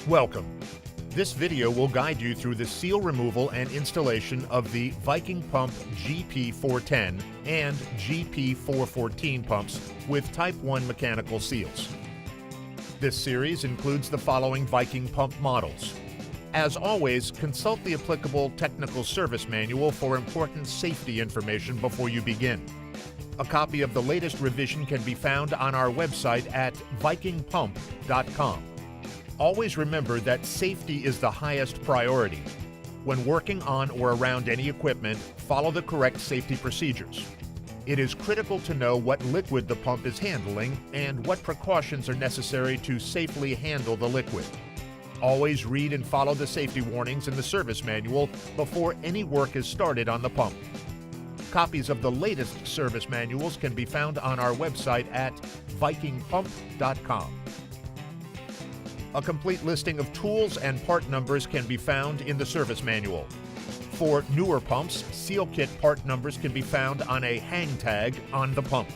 Welcome. This video will guide you through the seal removal and installation of the Viking pump GP-410 and GP-414 pumps with Type 1 mechanical seals. This series includes the following Viking pump models. As always, consult the applicable technical service manual for important safety information before you begin. A copy of the latest revision can be found on our website at vikingpump.com. Always remember that safety is the highest priority. When working on or around any equipment, follow the correct safety procedures. It is critical to know what liquid the pump is handling and what precautions are necessary to safely handle the liquid. Always read and follow the safety warnings in the service manual before any work is started on the pump. Copies of the latest service manuals can be found on our website at vikingpump.com. A complete listing of tools and part numbers can be found in the service manual. For newer pumps, seal kit part numbers can be found on a hang tag on the pump.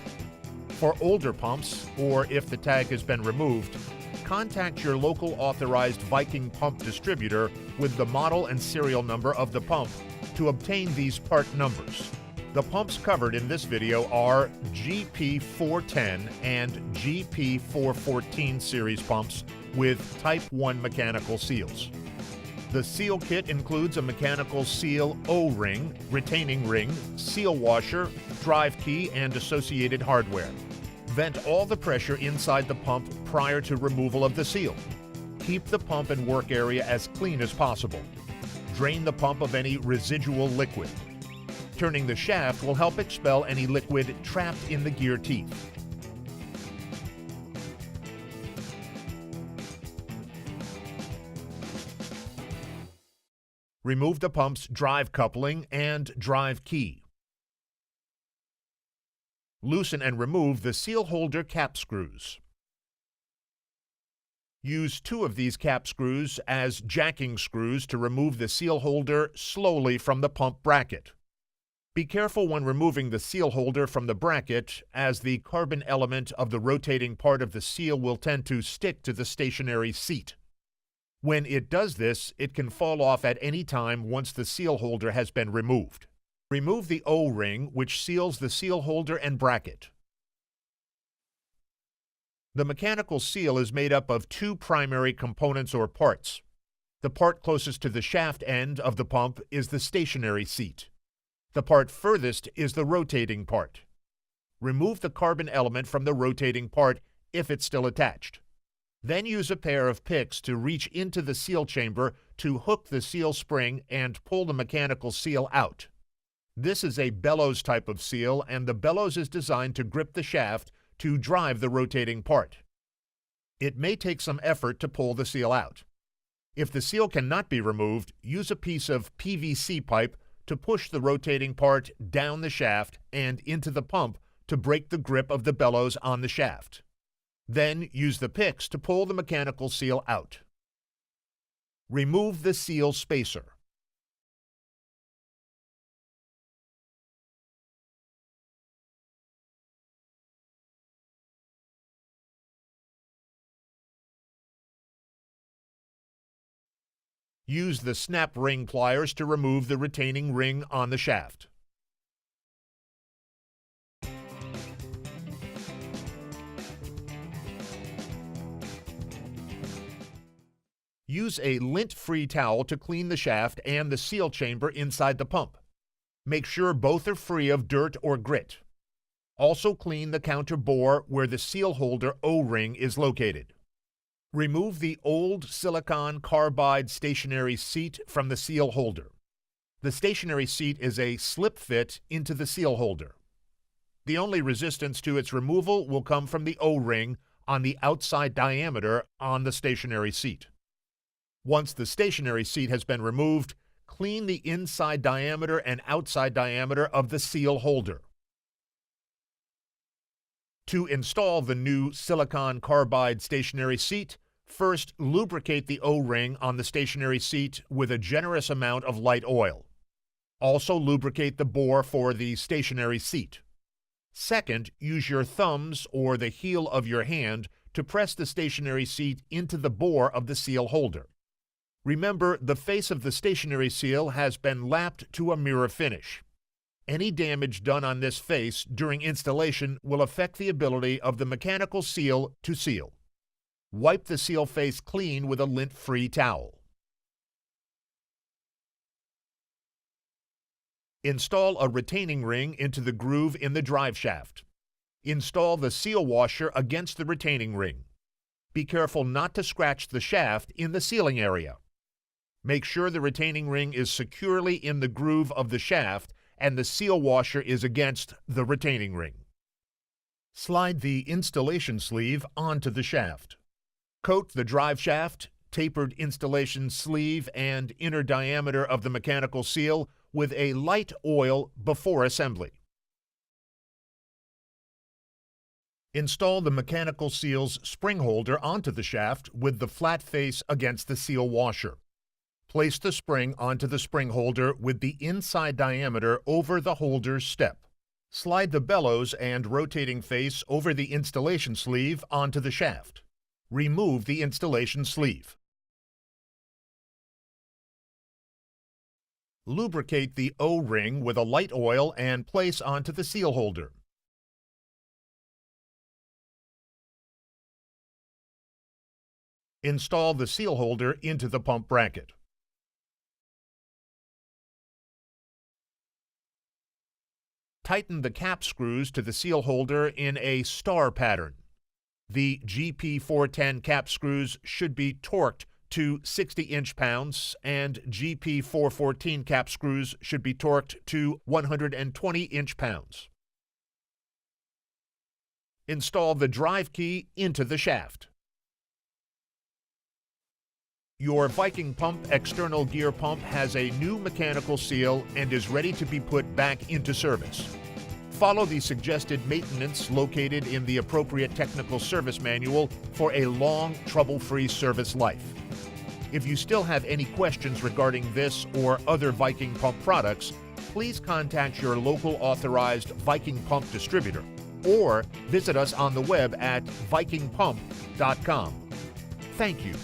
For older pumps, or if the tag has been removed, contact your local authorized Viking pump distributor with the model and serial number of the pump to obtain these part numbers. The pumps covered in this video are GP-410 and GP-414 series pumps with Type 1 mechanical seals. The seal kit includes a mechanical seal O-ring, retaining ring, seal washer, drive key, and associated hardware. Vent all the pressure inside the pump prior to removal of the seal. Keep the pump and work area as clean as possible. Drain the pump of any residual liquid. Turning the shaft will help expel any liquid trapped in the gear teeth. Remove the pump's drive coupling and drive key. Loosen and remove the seal holder cap screws. Use 2 of these cap screws as jacking screws to remove the seal holder slowly from the pump bracket. Be careful when removing the seal holder from the bracket, as the carbon element of the rotating part of the seal will tend to stick to the stationary seat. When it does this, it can fall off at any time once the seal holder has been removed. Remove the O-ring, which seals the seal holder and bracket. The mechanical seal is made up of 2 primary components or parts. The part closest to the shaft end of the pump is the stationary seat. The part furthest is the rotating part. Remove the carbon element from the rotating part if it's still attached. Then use a pair of picks to reach into the seal chamber to hook the seal spring and pull the mechanical seal out. This is a bellows type of seal, and the bellows is designed to grip the shaft to drive the rotating part. It may take some effort to pull the seal out. If the seal cannot be removed, use a piece of PVC pipe to push the rotating part down the shaft and into the pump to break the grip of the bellows on the shaft. Then use the picks to pull the mechanical seal out. Remove the seal spacer. Use the snap ring pliers to remove the retaining ring on the shaft. Use a lint-free towel to clean the shaft and the seal chamber inside the pump. Make sure both are free of dirt or grit. Also clean the counter bore where the seal holder O-ring is located. Remove the old silicon carbide stationary seat from the seal holder. The stationary seat is a slip fit into the seal holder. The only resistance to its removal will come from the O-ring on the outside diameter on the stationary seat. Once the stationary seat has been removed, clean the inside diameter and outside diameter of the seal holder. To install the new silicon carbide stationary seat, first lubricate the O-ring on the stationary seat with a generous amount of light oil. Also lubricate the bore for the stationary seat. Second, use your thumbs or the heel of your hand to press the stationary seat into the bore of the seal holder. Remember, the face of the stationary seal has been lapped to a mirror finish. Any damage done on this face during installation will affect the ability of the mechanical seal to seal. Wipe the seal face clean with a lint-free towel. Install a retaining ring into the groove in the drive shaft. Install the seal washer against the retaining ring. Be careful not to scratch the shaft in the sealing area. Make sure the retaining ring is securely in the groove of the shaft and the seal washer is against the retaining ring. Slide the installation sleeve onto the shaft. Coat the drive shaft, tapered installation sleeve, and inner diameter of the mechanical seal with a light oil before assembly. Install the mechanical seal's spring holder onto the shaft with the flat face against the seal washer. Place the spring onto the spring holder with the inside diameter over the holder's step. Slide the bellows and rotating face over the installation sleeve onto the shaft. Remove the installation sleeve. Lubricate the O-ring with a light oil and place onto the seal holder. Install the seal holder into the pump bracket. Tighten the cap screws to the seal holder in a star pattern. The GP-410 cap screws should be torqued to 60 inch-pounds and GP-414 cap screws should be torqued to 120 inch-pounds. Install the drive key into the shaft. Your Viking pump external gear pump has a new mechanical seal and is ready to be put back into service. Follow the suggested maintenance located in the appropriate technical service manual for a long, trouble-free service life. If you still have any questions regarding this or other Viking pump products, please contact your local authorized Viking pump distributor or visit us on the web at vikingpump.com. Thank you.